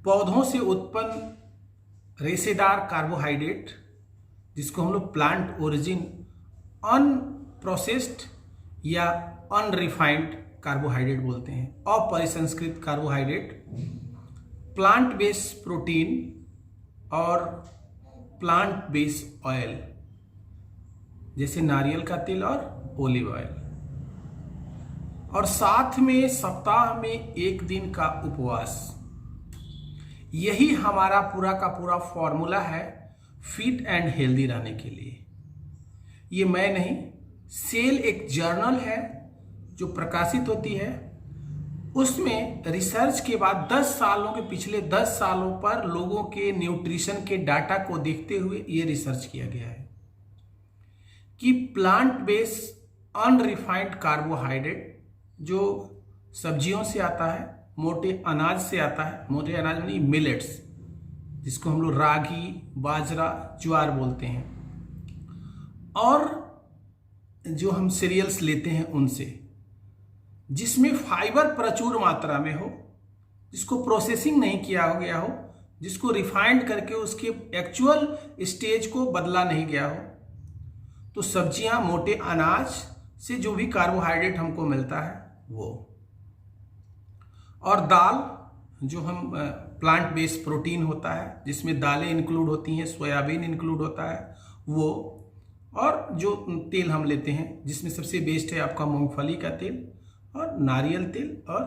पौधों से उत्पन्न रेशेदार कार्बोहाइड्रेट, जिसको हम लोग प्लांट ओरिजिन अनप्रोसेस्ड या अनरिफाइंड कार्बोहाइड्रेट बोलते हैं, अपरिसंस्कृत कार्बोहाइड्रेट, प्लांट बेस्ड प्रोटीन और प्लांट बेस्ड ऑयल जैसे नारियल का तेल और ओलिव ऑयल, और साथ में सप्ताह में एक दिन का उपवास। यही हमारा पूरा का पूरा फॉर्मूला है फिट एंड हेल्दी रहने के लिए। ये मैं नहीं, सेल एक जर्नल है जो प्रकाशित होती है, उसमें रिसर्च के बाद 10 सालों के पिछले 10 सालों पर लोगों के न्यूट्रिशन के डाटा को देखते हुए ये रिसर्च किया गया है कि प्लांट बेस्ड अनरिफाइंड कार्बोहाइड्रेट जो सब्जियों से आता है, मोटे अनाज से आता है, मोटे अनाज यानी मिलेट्स, जिसको हम लोग रागी, बाजरा, ज्वार बोलते हैं, और जो हम सीरियल्स लेते हैं उनसे, जिसमें फाइबर प्रचुर मात्रा में हो, जिसको प्रोसेसिंग नहीं किया गया हो, जिसको रिफाइंड करके उसके एक्चुअल स्टेज को बदला नहीं गया हो। तो सब्जियां, मोटे अनाज से जो भी कार्बोहाइड्रेट हमको मिलता है वो, और दाल जो हम प्लांट बेस्ड प्रोटीन होता है जिसमें दालें इंक्लूड होती हैं, सोयाबीन इंक्लूड होता है वो, और जो तेल हम लेते हैं जिसमें सबसे बेस्ट है आपका मूंगफली का तेल और नारियल तेल और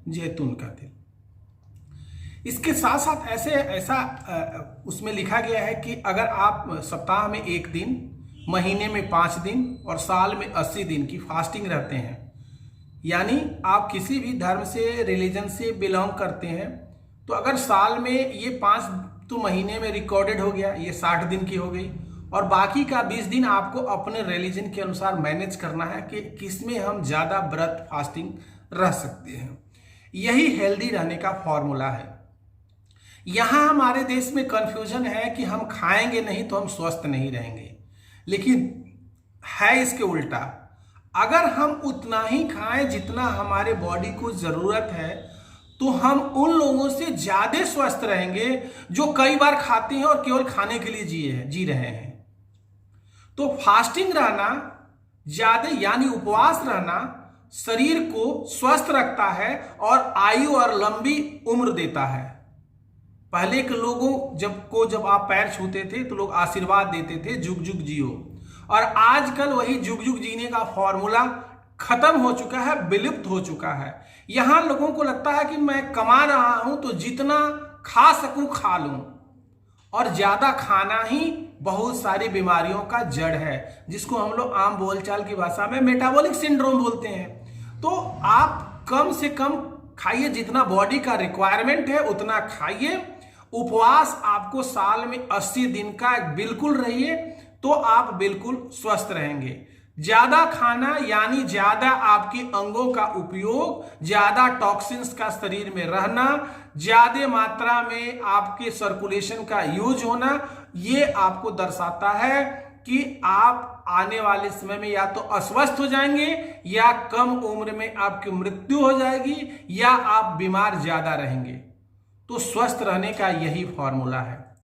जैतून का तेल। इसके साथ साथ ऐसा उसमें लिखा गया है कि अगर आप सप्ताह में 1 दिन, महीने में 5 दिन और साल में 80 दिन की फास्टिंग रहते हैं, यानी आप किसी भी धर्म से, रिलीजन से बिलोंग करते हैं, तो अगर साल में ये 5 तो महीने में रिकॉर्डेड हो गया, ये 60 दिन की हो गई, और बाकी का 20 दिन आपको अपने रिलीजन के अनुसार मैनेज करना है कि किसमें हम ज़्यादा व्रत फास्टिंग रह सकते हैं। यही हेल्दी रहने का फॉर्मूला है। यहाँ हमारे देश में कंफ्यूजन है कि हम खाएंगे नहीं तो हम स्वस्थ नहीं रहेंगे, लेकिन है इसके उल्टा। अगर हम उतना ही खाएं जितना हमारे बॉडी को ज़रूरत है, तो हम उन लोगों से ज़्यादा स्वस्थ रहेंगे जो कई बार खाते हैं और केवल खाने के लिए जी रहे हैं। तो फास्टिंग रहना ज़्यादा यानी उपवास रहना शरीर को स्वस्थ रखता है और आयु और लंबी उम्र देता है। पहले के लोगों जब आप पैर छूते थे तो लोग आशीर्वाद देते थे, जुग जुग जियो, और आजकल वही जुग जुग जीने का फॉर्मूला खत्म हो चुका है, विलुप्त हो चुका है। यहां लोगों को लगता है कि मैं कमा रहा हूं तो जितना खा सकूं खा लूं, और ज्यादा खाना ही बहुत सारी बीमारियों का जड़ है, जिसको हम लोग आम बोलचाल की भाषा में मेटाबॉलिक सिंड्रोम बोलते हैं। तो आप कम से कम खाइए, जितना बॉडी का रिक्वायरमेंट है उतना खाइए। उपवास आपको साल में 80 दिन का बिल्कुल रहिए, तो आप बिल्कुल स्वस्थ रहेंगे। ज्यादा खाना यानी ज्यादा आपके अंगों का उपयोग, ज्यादा टॉक्सिन्स का शरीर में रहना, ज्यादा मात्रा में आपके सर्कुलेशन का यूज होना, ये आपको दर्शाता है कि आप आने वाले समय में या तो अस्वस्थ हो जाएंगे, या कम उम्र में आपकी मृत्यु हो जाएगी, या आप बीमार ज्यादा रहेंगे। तो स्वस्थ रहने का यही फॉर्मूला है।